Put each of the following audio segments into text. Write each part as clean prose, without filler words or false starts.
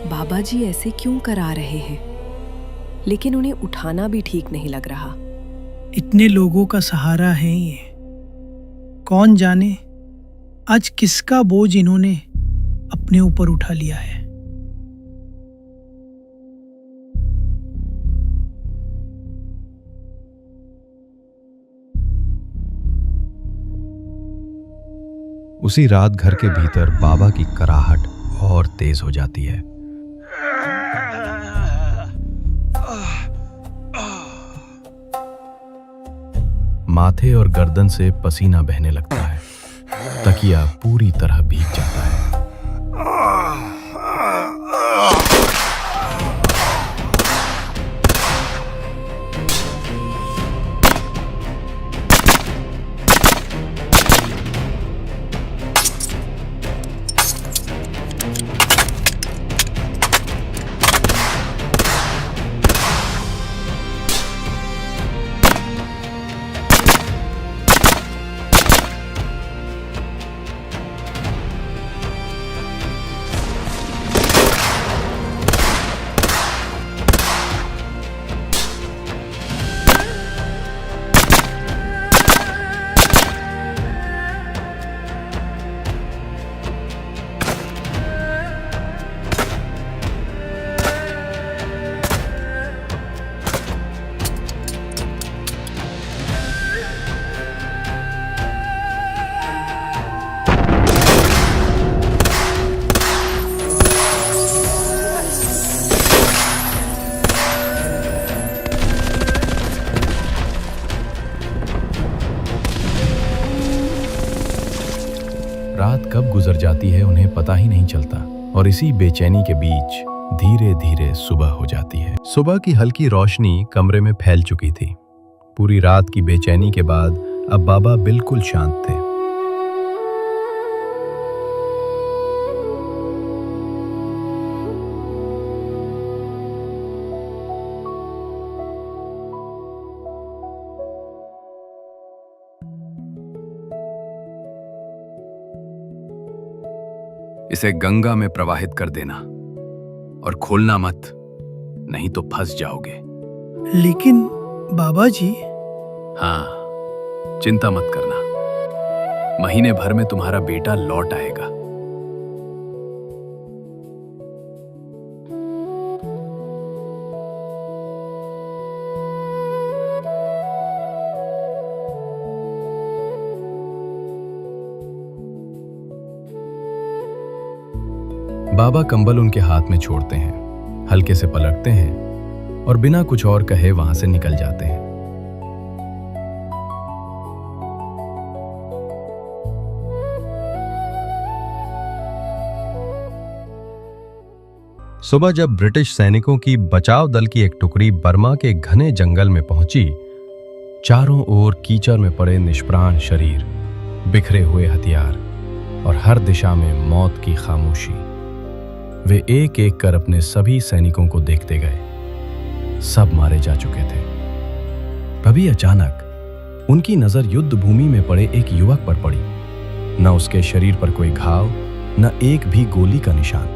बाबा जी ऐसे क्यों करा रहे हैं? लेकिन उन्हें उठाना भी ठीक नहीं लग रहा। इतने लोगों का सहारा है ये, कौन जाने आज किसका बोझ इन्होंने अपने ऊपर उठा लिया है। उसी रात घर के भीतर बाबा की कराहट और तेज हो जाती है। माथे और गर्दन से पसीना बहने लगता है। तकिया पूरी तरह भीग जाता है। रात कब गुजर जाती है उन्हें पता ही नहीं चलता और इसी बेचैनी के बीच धीरे धीरे सुबह हो जाती है। सुबह की हल्की रोशनी कमरे में फैल चुकी थी। पूरी रात की बेचैनी के बाद अब बाबा बिल्कुल शांत थे। इसे गंगा में प्रवाहित कर देना और खोलना मत, नहीं तो फंस जाओगे। लेकिन बाबा जी। हाँ, चिंता मत करना, महीने भर में तुम्हारा बेटा लौट आएगा। बाबा कंबल उनके हाथ में छोड़ते हैं, हल्के से पलटते हैं और बिना कुछ और कहे वहां से निकल जाते हैं। सुबह जब ब्रिटिश सैनिकों की बचाव दल की एक टुकड़ी बर्मा के घने जंगल में पहुंची, चारों ओर कीचड़ में पड़े निष्प्राण शरीर, बिखरे हुए हथियार और हर दिशा में मौत की खामोशी। वे एक एक कर अपने सभी सैनिकों को देखते गए। सब मारे जा चुके थे। तभी अचानक उनकी नजर युद्ध भूमि में पड़े एक युवक पर पड़ी। न उसके शरीर पर कोई घाव, न एक भी गोली का निशान।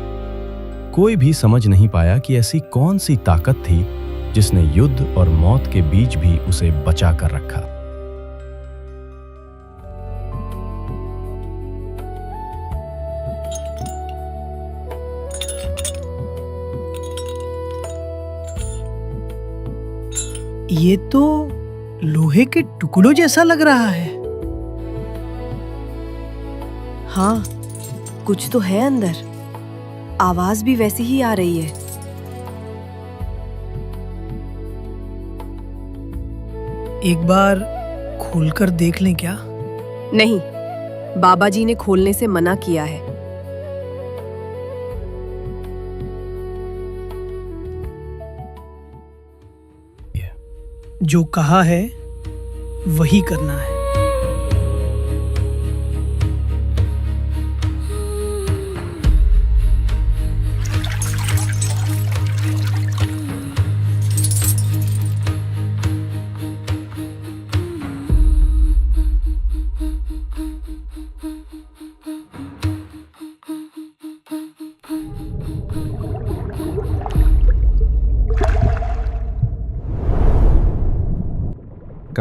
कोई भी समझ नहीं पाया कि ऐसी कौन सी ताकत थी जिसने युद्ध और मौत के बीच भी उसे बचा कर रखा। ये तो लोहे के टुकड़ों जैसा लग रहा है। हाँ, कुछ तो है अंदर। आवाज भी वैसी ही आ रही है। एक बार खोलकर देख लें क्या? नहीं, बाबा जी ने खोलने से मना किया है। जो कहा है वही करना है।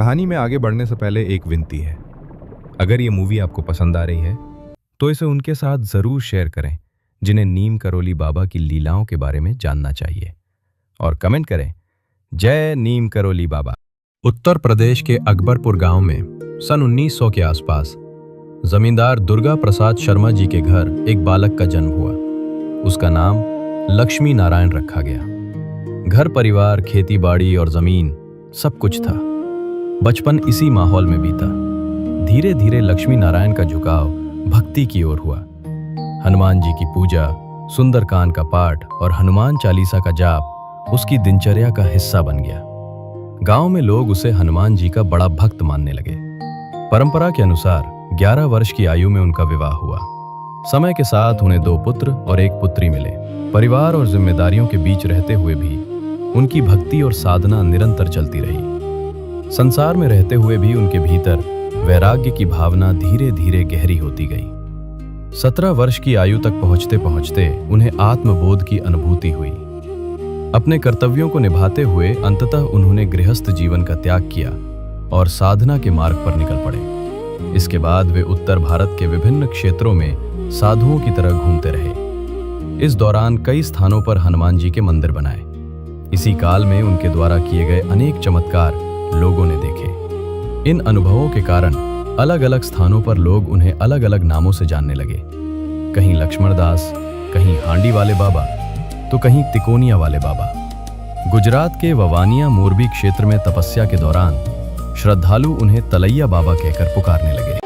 कहानी में आगे बढ़ने से पहले एक विनती है। अगर ये मूवी आपको पसंद आ रही है तो इसे उनके साथ जरूर शेयर करें जिन्हें नीम करोली बाबा की लीलाओं के बारे में जानना चाहिए, और कमेंट करें जय नीम करोली बाबा। उत्तर प्रदेश के अकबरपुर गांव में सन 1900 के आसपास जमींदार दुर्गा प्रसाद शर्मा जी के घर एक बालक का जन्म हुआ। उसका नाम लक्ष्मी नारायण रखा गया। घर परिवार, खेती बाड़ी और जमीन सब कुछ था। बचपन इसी माहौल में बीता। धीरे धीरे लक्ष्मी नारायण का झुकाव भक्ति की ओर हुआ। हनुमान जी की पूजा, सुंदरकांड का पाठ और हनुमान चालीसा का जाप उसकी दिनचर्या का हिस्सा बन गया। गांव में लोग उसे हनुमान जी का बड़ा भक्त मानने लगे। परंपरा के अनुसार 11 वर्ष की आयु में उनका विवाह हुआ। समय के साथ उन्हें 2 पुत्र और 1 पुत्री मिले। परिवार और जिम्मेदारियों के बीच रहते हुए भी उनकी भक्ति और साधना निरंतर चलती रही। संसार में रहते हुए भी उनके भीतर वैराग्य की भावना धीरे धीरे गहरी होती गई। 17 वर्ष की आयु तक पहुंचते पहुंचते उन्हें आत्मबोध की अनुभूति हुई। अपने कर्तव्यों को निभाते हुए अंततः उन्होंने गृहस्थ जीवन का त्याग किया और साधना के मार्ग पर निकल पड़े। इसके बाद वे उत्तर भारत के विभिन्न क्षेत्रों में साधुओं की तरह घूमते रहे। इस दौरान कई स्थानों पर हनुमान जी के मंदिर बनाए। इसी काल में उनके द्वारा किए गए अनेक चमत्कार लोगों ने देखे। इन अनुभवों के कारण अलग अलग स्थानों पर लोग उन्हें अलग अलग नामों से जानने लगे। कहीं लक्ष्मण दास, कहीं हांडी वाले बाबा, तो कहीं तिकोनिया वाले बाबा। गुजरात के ववानिया मोरबी क्षेत्र में तपस्या के दौरान श्रद्धालु उन्हें तलैया बाबा कहकर पुकारने लगे।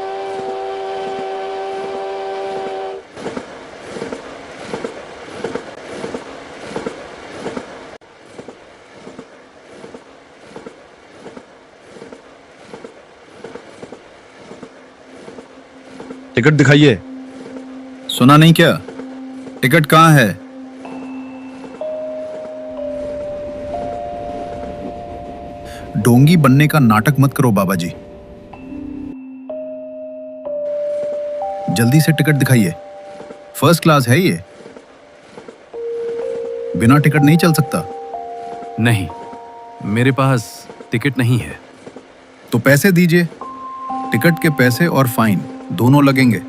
टिकट दिखाइए। सुना नहीं क्या? टिकट कहाँ है? डोंगी बनने का नाटक मत करो बाबा जी। जल्दी से टिकट दिखाइए। फर्स्ट क्लास है ये। बिना टिकट नहीं चल सकता। नहीं, मेरे पास टिकट नहीं है। तो पैसे दीजिए। टिकट के पैसे और फाइन दोनों लगेंगे।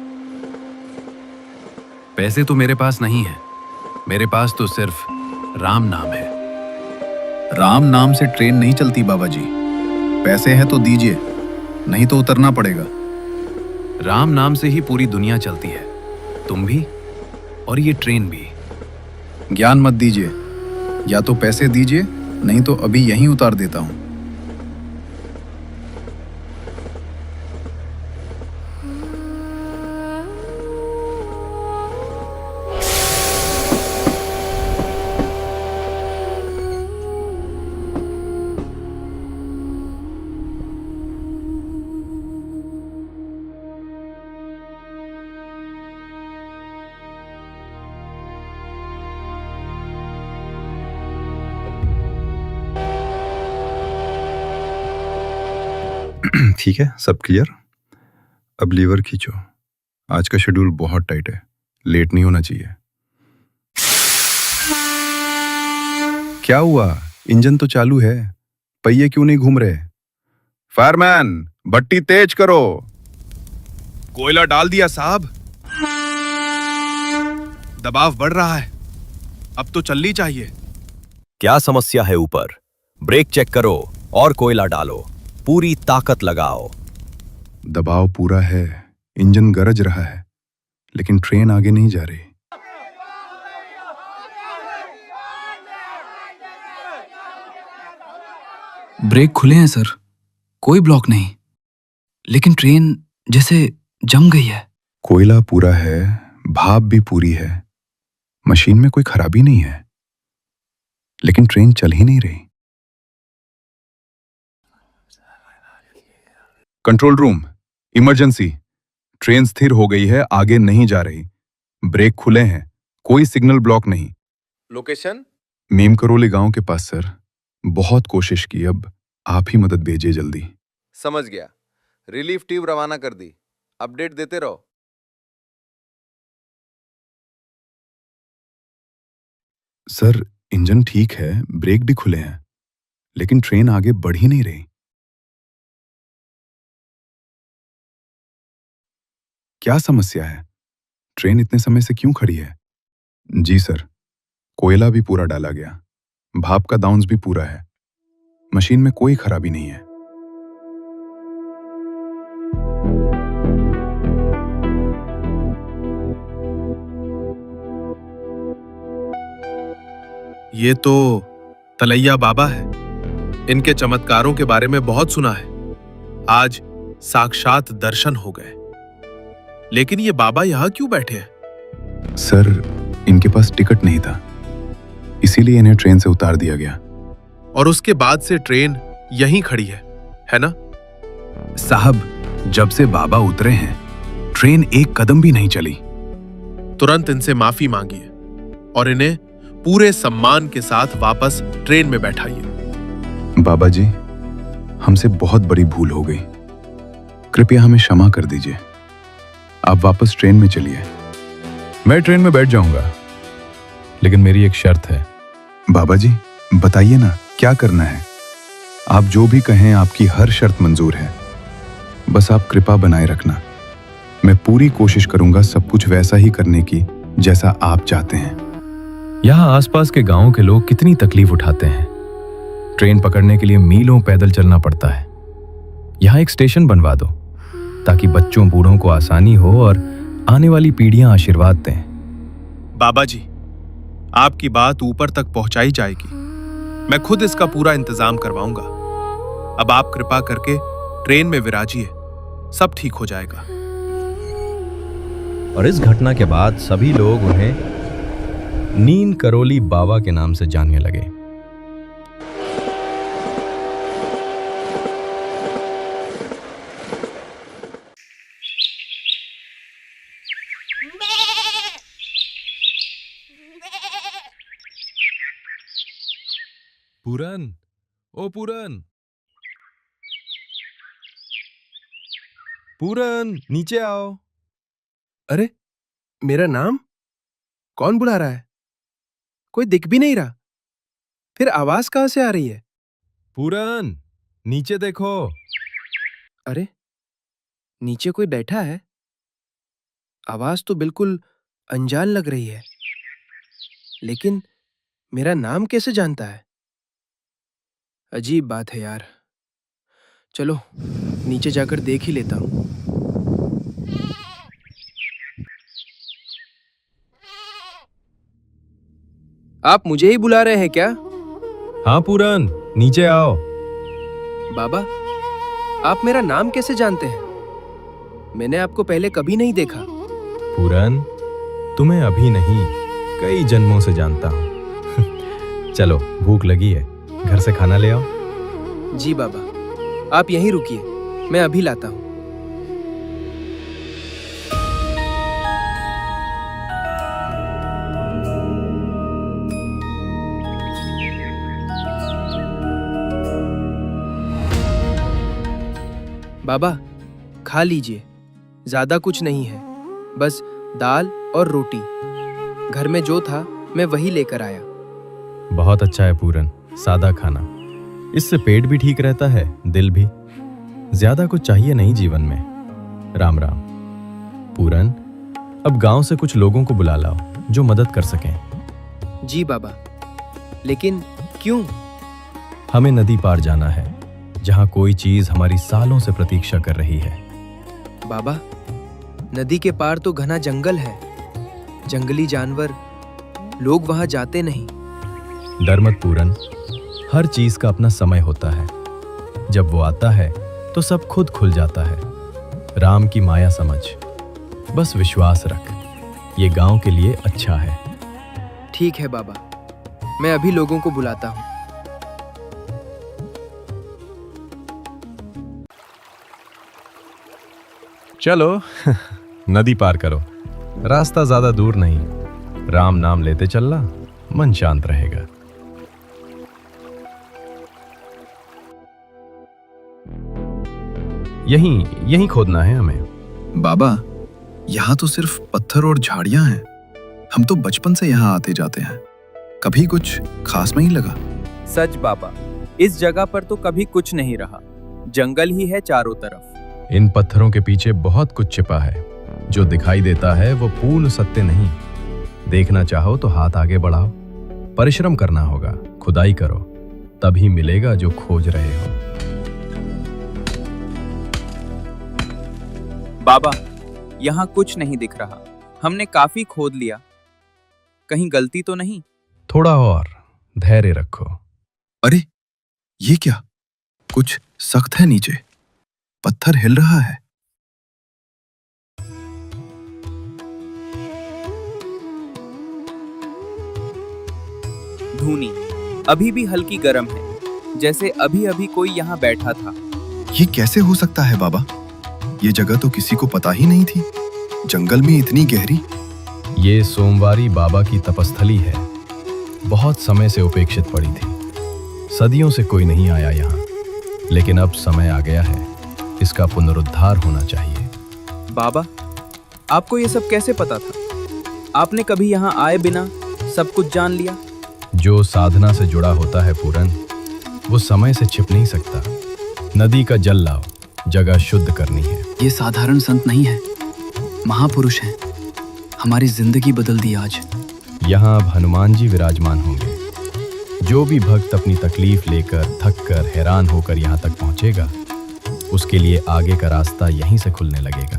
पैसे तो मेरे पास नहीं है। मेरे पास तो सिर्फ राम नाम है। राम नाम से ट्रेन नहीं चलती बाबा जी। पैसे हैं तो दीजिए, नहीं तो उतरना पड़ेगा। राम नाम से ही पूरी दुनिया चलती है, तुम भी और ये ट्रेन भी। ज्ञान मत दीजिए। या तो पैसे दीजिए, नहीं तो अभी यहीं उतार देता हूं। ठीक है, सब क्लियर। अब लीवर खींचो। आज का शेड्यूल बहुत टाइट है, लेट नहीं होना चाहिए। क्या हुआ? इंजन तो चालू है, पहिए क्यों नहीं घूम रहे? फायरमैन, भट्टी तेज करो। कोयला डाल दिया साहब। दबाव बढ़ रहा है, अब तो चलनी चाहिए। क्या समस्या है? ऊपर ब्रेक चेक करो और कोयला डालो, पूरी ताकत लगाओ। दबाव पूरा है, इंजन गरज रहा है, लेकिन ट्रेन आगे नहीं जा रही। ब्रेक खुले हैं सर, कोई ब्लॉक नहीं, लेकिन ट्रेन जैसे जम गई है। कोयला पूरा है, भाप भी पूरी है, मशीन में कोई खराबी नहीं है, लेकिन ट्रेन चल ही नहीं रही। Control room, emergency. ट्रेन स्थिर हो गई है, आगे नहीं जा रही। ब्रेक खुले हैं, कोई सिग्नल ब्लॉक नहीं। लोकेशन? नीम करोली गांव के पास सर। बहुत कोशिश की, अब आप ही मदद भेजिए जल्दी। समझ गया। रिलीफ टीम रवाना कर दी। अपडेट देते रहो। सर, इंजन ठीक है, ब्रेक भी खुले हैं, लेकिन ट्रेन आगे बढ़ ही नहीं रही। क्या समस्या है? ट्रेन इतने समय से क्यों खड़ी है? जी सर, कोयला भी पूरा डाला गया, भाप का दाउंस भी पूरा है, मशीन में कोई खराबी नहीं है। ये तो तलैया बाबा है। इनके चमत्कारों के बारे में बहुत सुना है, आज साक्षात दर्शन हो गए। लेकिन ये बाबा यहां क्यों बैठे हैं? सर, इनके पास टिकट नहीं था, इसीलिए इन्हें ट्रेन से उतार दिया गया। और उसके बाद से ट्रेन यहीं खड़ी है ना? साहब, जब से बाबा उतरे हैं ट्रेन एक कदम भी नहीं चली। तुरंत इनसे माफी मांगिए और इन्हें पूरे सम्मान के साथ वापस ट्रेन में बैठाइए। बाबा जी, हमसे बहुत बड़ी भूल हो गई, कृपया हमें क्षमा कर दीजिए। आप वापस ट्रेन में चलिए। मैं ट्रेन में बैठ जाऊंगा, लेकिन मेरी एक शर्त है। बाबा जी, बताइए ना, क्या करना है? आप जो भी कहें, आपकी हर शर्त मंजूर है। बस आप कृपा बनाए रखना। मैं पूरी कोशिश करूंगा सब कुछ वैसा ही करने की जैसा आप चाहते हैं। यहाँ आसपास के गांवों के लोग कितनी तकलीफ उठाते हैं। ट्रेन पकड़ने के लिए मीलों पैदल चलना पड़ता है। यहाँ एक स्टेशन बनवा दो ताकि बच्चों बूढ़ों को आसानी हो और आने वाली पीढ़ियां आशीर्वाद दें। बाबा जी, आपकी बात ऊपर तक पहुंचाई जाएगी। मैं खुद इसका पूरा इंतजाम करवाऊंगा। अब आप कृपा करके ट्रेन में विराजिए, सब ठीक हो जाएगा। और इस घटना के बाद सभी लोग उन्हें नीन करोली बाबा के नाम से जानने लगे। पूरन, ओ पूरन, पूरन, नीचे आओ। अरे, मेरा नाम? कौन बुला रहा है? कोई दिख भी नहीं रहा। फिर आवाज कहां से आ रही है? पूरन, नीचे देखो। अरे, नीचे कोई बैठा है। आवाज तो बिल्कुल अनजान लग रही है, लेकिन मेरा नाम कैसे जानता है? अजीब बात है यार। चलो नीचे जाकर देख ही लेता हूं। आप मुझे ही बुला रहे हैं क्या? हाँ पूरन, नीचे आओ। बाबा, आप मेरा नाम कैसे जानते हैं? मैंने आपको पहले कभी नहीं देखा। पूरन, तुम्हें अभी नहीं, कई जन्मों से जानता हूं। चलो, भूख लगी है, घर से खाना ले आओ। जी बाबा, आप यहीं रुकिए, मैं अभी लाता हूं। बाबा, खा लीजिए, ज्यादा कुछ नहीं है, बस दाल और रोटी। घर में जो था मैं वही लेकर आया। बहुत अच्छा है पूरन, सादा खाना, इससे पेट भी ठीक रहता है, दिल भी। ज्यादा कुछ चाहिए नहीं जीवन में। राम राम। पूरन, अब गांव से कुछ लोगों को बुला लाओ जो मदद कर सकें। जी बाबा, लेकिन क्यों? हमें नदी पार जाना है, जहां कोई चीज हमारी सालों से प्रतीक्षा कर रही है। बाबा, नदी के पार तो घना जंगल है, जंगली जानवर, लोग वहां जाते नहीं। डर मत पूरन, हर चीज का अपना समय होता है। जब वो आता है तो सब खुद खुल जाता है। राम की माया समझ, बस विश्वास रख, ये गांव के लिए अच्छा है। ठीक है बाबा, मैं अभी लोगों को बुलाता हूं। चलो नदी पार करो, रास्ता ज्यादा दूर नहीं। राम नाम लेते चलना, मन शांत रहेगा। यहीं खोदना है हमें। बाबा, यहाँ तो सिर्फ पत्थर और झाड़ियां हैं। हम तो बचपन से यहाँ आते जाते हैं, कभी कुछ खास नहीं लगा। सच बाबा, इस जगह पर तो कभी कुछ नहीं रहा, जंगल ही है चारों तरफ। इन पत्थरों के पीछे बहुत कुछ छिपा है। जो दिखाई देता है वो पूर्ण सत्य नहीं। देखना चाहो तो हाथ आगे बढ़ाओ, परिश्रम करना होगा, खुदाई करो, तभी मिलेगा जो खोज रहे हो। बाबा, यहाँ कुछ नहीं दिख रहा। हमने काफी खोद लिया, कहीं गलती तो नहीं? थोड़ा और धैर्य रखो। अरे ये क्या, कुछ सख्त है नीचे, पत्थर हिल रहा है। धूनी अभी भी हल्की गर्म है, जैसे अभी अभी कोई यहाँ बैठा था। ये कैसे हो सकता है बाबा? ये जगह तो किसी को पता ही नहीं थी, जंगल में इतनी गहरी। ये सोमवारी बाबा की तपस्थली है, बहुत समय से उपेक्षित पड़ी थी। सदियों से कोई नहीं आया यहाँ, लेकिन अब समय आ गया है, इसका पुनरुद्धार होना चाहिए। बाबा, आपको ये सब कैसे पता था? आपने कभी यहाँ आए बिना सब कुछ जान लिया? जो साधना से जुड़ा होता है पूरन, वो समय से छिप नहीं सकता। नदी का जल लाओ, जगह शुद्ध करनी है। ये साधारण संत नहीं है, महापुरुष हैं। हमारी जिंदगी बदल दी आज। यहाँ अब हनुमान जी विराजमान होंगे। जो भी भक्त अपनी तकलीफ लेकर, थक कर, हैरान होकर यहाँ तक पहुँचेगा, उसके लिए आगे का रास्ता यहीं से खुलने लगेगा।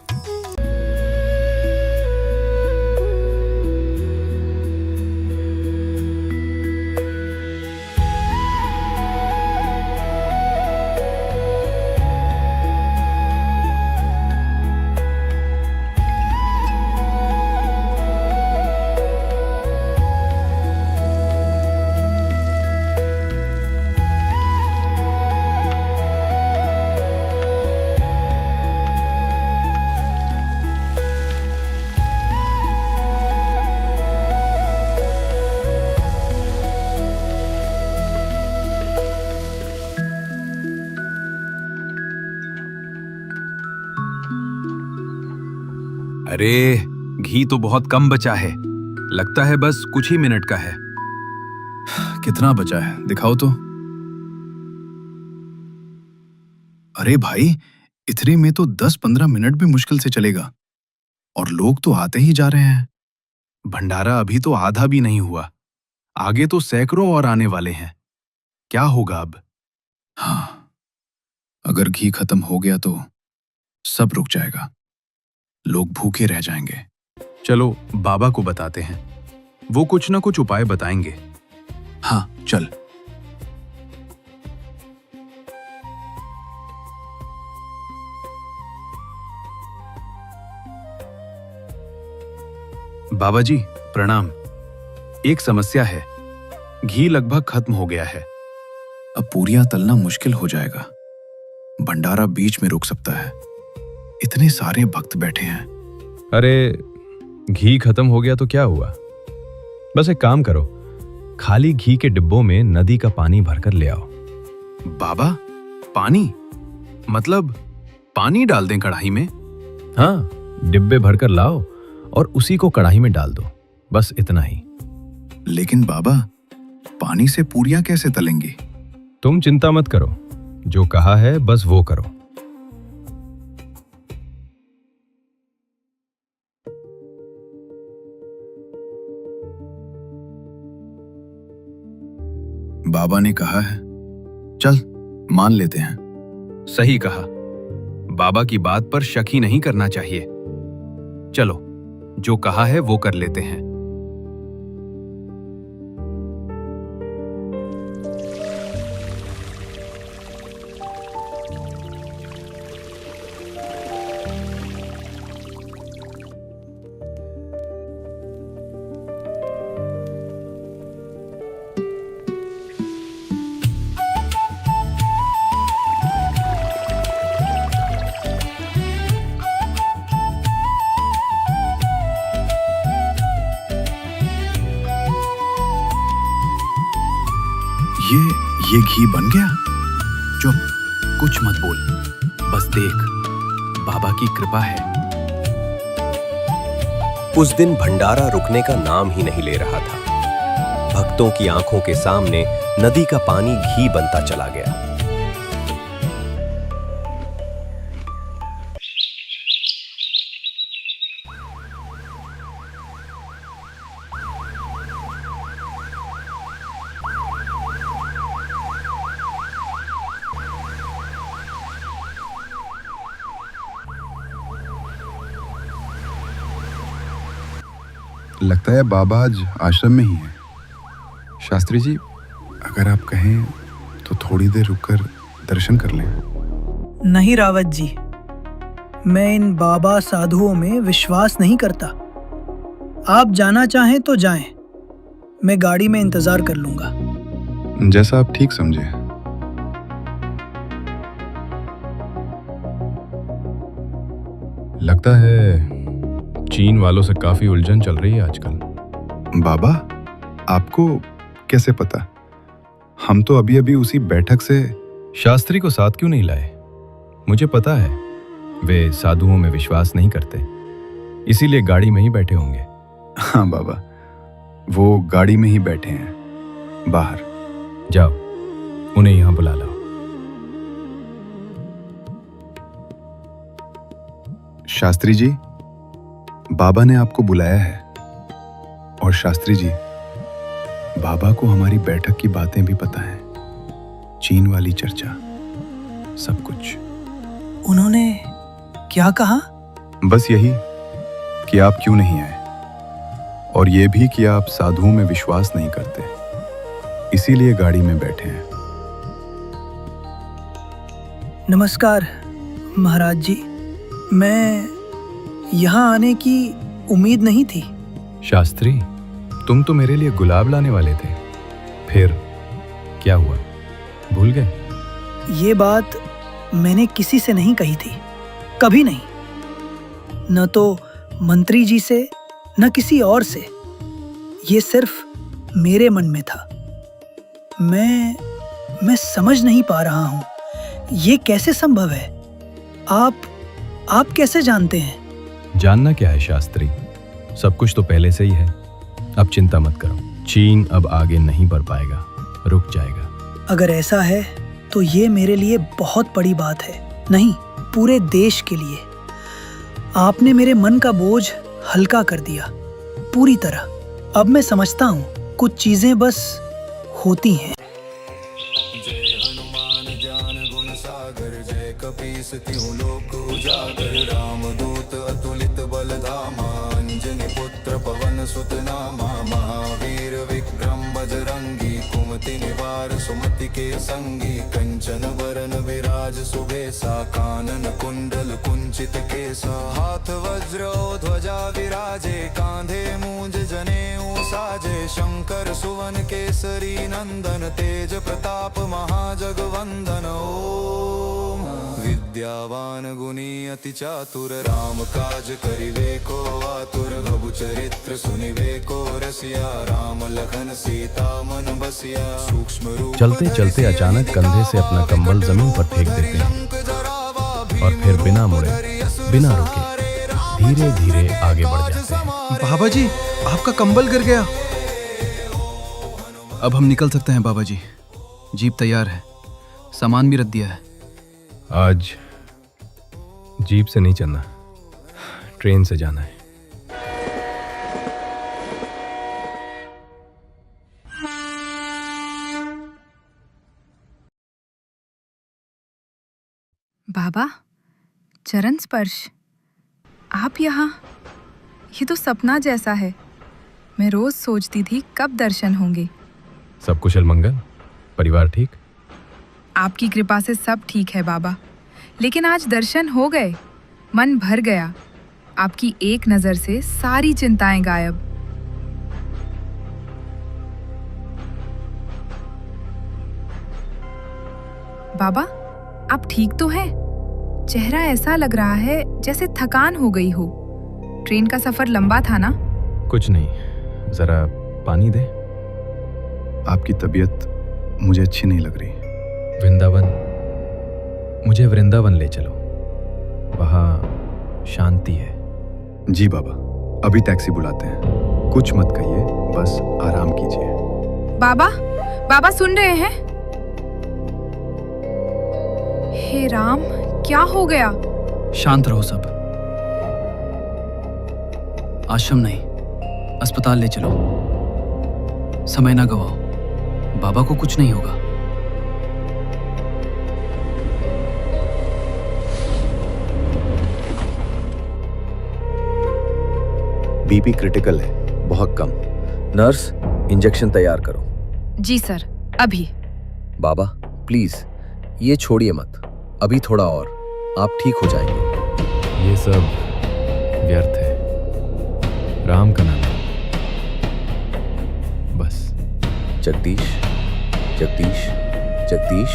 अरे घी तो बहुत कम बचा है, लगता है बस कुछ ही मिनट का है। कितना बचा है दिखाओ तो। अरे भाई, इतने में तो 10-15 मिनट भी मुश्किल से चलेगा, और लोग तो आते ही जा रहे हैं। भंडारा अभी तो आधा भी नहीं हुआ, आगे तो सैकड़ों और आने वाले हैं। क्या होगा अब? हाँ, अगर घी खत्म हो गया तो सब रुक जाएगा, लोग भूखे रह जाएंगे। चलो बाबा को बताते हैं, वो कुछ ना कुछ उपाय बताएंगे। हाँ चल। बाबा जी प्रणाम। एक समस्या है, घी लगभग खत्म हो गया है। अब पूरियां तलना मुश्किल हो जाएगा, भंडारा बीच में रुक सकता है, इतने सारे भक्त बैठे हैं। अरे घी खत्म हो गया तो क्या हुआ, बस एक काम करो, खाली घी के डिब्बों में नदी का पानी भरकर ले आओ। बाबा, पानी? मतलब पानी डाल दें कढ़ाई में? हाँ, डिब्बे भरकर लाओ और उसी को कढ़ाई में डाल दो, बस इतना ही। लेकिन बाबा, पानी से पूरियां कैसे तलेंगी? तुम चिंता मत करो, जो कहा है बस वो करो। बाबा ने कहा है, चल मान लेते हैं। सही कहा, बाबा की बात पर शक ही नहीं करना चाहिए। चलो, जो कहा है वो कर लेते हैं। ये घी बन गया? चुप, कुछ मत बोल, बस देख, बाबा की कृपा है। उस दिन भंडारा रुकने का नाम ही नहीं ले रहा था। भक्तों की आंखों के सामने नदी का पानी घी बनता चला गया। लगता है बाबा आज आश्रम में ही है। शास्त्री जी, अगर आप कहें तो थोड़ी देर रुककर दर्शन कर लें। नहीं रावत जी, मैं इन बाबा साधुओं में विश्वास नहीं करता। आप जाना चाहें तो जाएं, मैं गाड़ी में इंतजार कर लूंगा। जैसा आप ठीक समझे। लगता है चीन वालों से काफी उलझन चल रही है आजकल। बाबा, आपको कैसे पता? हम तो अभी अभी उसी बैठक से। शास्त्री को साथ क्यों नहीं लाए? मुझे पता है वे साधुओं में विश्वास नहीं करते, इसीलिए गाड़ी में ही बैठे होंगे। हाँ बाबा, वो गाड़ी में ही बैठे हैं बाहर। जाओ, उन्हें यहां बुला लाओ। शास्त्री जी, बाबा ने आपको बुलाया है। और शास्त्री जी, बाबा को हमारी बैठक की बातें भी पता है, चीन वाली चर्चा, सब कुछ। उन्होंने क्या कहा? बस यही कि आप क्यों नहीं आए, और ये भी कि आप साधुओं में विश्वास नहीं करते, इसीलिए गाड़ी में बैठे हैं। नमस्कार महाराज जी, मैं यहाँ आने की उम्मीद नहीं थी। शास्त्री, तुम तो मेरे लिए गुलाब लाने वाले थे, फिर क्या हुआ, भूल गए? ये बात मैंने किसी से नहीं कही थी, कभी नहीं। न तो मंत्री जी से, न किसी और से। ये सिर्फ मेरे मन में था। मैं समझ नहीं पा रहा हूँ, ये कैसे संभव है? आप कैसे जानते हैं? जानना क्या है शास्त्री, सब कुछ तो पहले से ही है। अब चिंता मत करो, चीन अब आगे नहीं बढ़ पाएगा, रुक जाएगा। अगर ऐसा है तो ये मेरे लिए बहुत बड़ी बात है, नहीं पूरे देश के लिए। आपने मेरे मन का बोझ हल्का कर दिया पूरी तरह। अब मैं समझता हूँ कुछ चीजें बस होती हैं। रामदूत अतुलित बलधामा, अंजनी पुत्र पवन सुत नामा, महावीर विक्रम बजरंगी, कुमति निवार सुमति के संगी, कंचन वरन विराज सुबेसा, कानन कुंडल कुंचित केसा, हाथ वज्र ध्वजा विराजे, कांधे मूंज जनेऊ साजे, शंकर सुवन केसरी नंदन, तेज प्रताप महाजगवंदन। ओम विद्यावान गुणी अति चातुर, राम काज करिवे को आतुर, प्रभु चरित्र सुनिवे को रसिया, राम लखन सीता मन बसिया, सूक्ष्म रूप। चलते चलते अचानक कंधे से अपना कंबल जमीन पर फेंक देते हैं और फिर बिना मुड़े, बिना रुके धीरे धीरे आगे बढ़ जाते हैं। बाबा जी, आपका कंबल गिर गया। अब हम निकल सकते हैं बाबा जी, जीप तैयार है, सामान भी रख दिया है। आज जीप से नहीं चलना, ट्रेन से जाना है। बाबा, चरण स्पर्श, आप यहाँ? ये तो सपना जैसा है। मैं रोज सोचती थी कब दर्शन होंगे। सब कुशल मंगल? परिवार ठीक? आपकी कृपा से सब ठीक है बाबा, लेकिन आज दर्शन हो गए, मन भर गया। आपकी एक नजर से सारी चिंताएं गायब। बाबा, आप ठीक तो हैं? चेहरा ऐसा लग रहा है जैसे थकान हो गई हो। ट्रेन का सफर लंबा था ना? कुछ नहीं, जरा पानी दे। आपकी तबीयत मुझे अच्छी नहीं लग रही। वृंदावन, मुझे वृंदावन ले चलो, वहाँ शांति है। जी बाबा, अभी टैक्सी बुलाते हैं। कुछ मत कहिए, बस आराम कीजिए। बाबा, बाबा सुन रहे हैं? हे राम, क्या हो गया? शांत रहो सब। आश्रम नहीं, अस्पताल ले चलो। समय ना गवाओ, बाबा को कुछ नहीं होगा। बीपी क्रिटिकल है, बहुत कम। नर्स, इंजेक्शन तैयार करो। जी सर, अभी। बाबा प्लीज ये छोड़िए मत, अभी थोड़ा और, आप ठीक हो जाएंगे। ये सब व्यर्थ है, राम का नाम बस। जगदीश, जगदीश, जगदीश।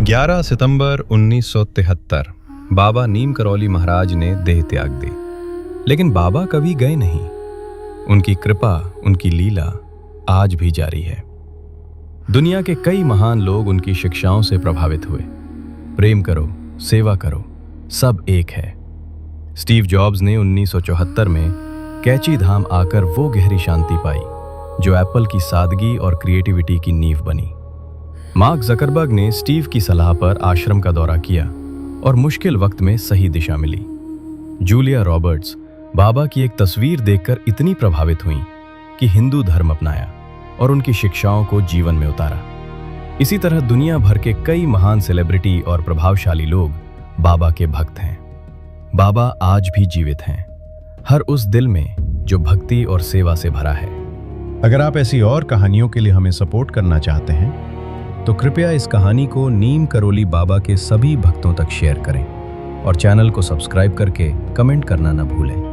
11 सितंबर 1973 बाबा नीम करौली महाराज ने देह त्याग दी, लेकिन बाबा कभी गए नहीं। उनकी कृपा, उनकी लीला आज भी जारी है। दुनिया के कई महान लोग उनकी शिक्षाओं से प्रभावित हुए। प्रेम करो, सेवा करो, सब एक है। स्टीव जॉब्स ने 1974 में कैची धाम आकर वो गहरी शांति पाई जो एप्पल की सादगी और क्रिएटिविटी की नींव बनी। मार्क जकरबर्ग ने स्टीव की सलाह पर आश्रम का दौरा किया और मुश्किल वक्त में सही दिशा मिली। जूलिया रॉबर्ट्स बाबा की एक तस्वीर देखकर इतनी प्रभावित हुईं कि हिंदू धर्म अपनाया और उनकी शिक्षाओं को जीवन में उतारा। इसी तरह दुनिया भर के कई महान सेलिब्रिटी और प्रभावशाली लोग बाबा के भक्त हैं। बाबा आज भी जीवित हैं, हर उस दिल में जो भक्ति और सेवा से भरा है। अगर आप ऐसी और कहानियों के लिए हमें सपोर्ट करना चाहते हैं तो कृपया इस कहानी को नीम करौली बाबा के सभी भक्तों तक शेयर करें और चैनल को सब्सक्राइब करके कमेंट करना न भूलें।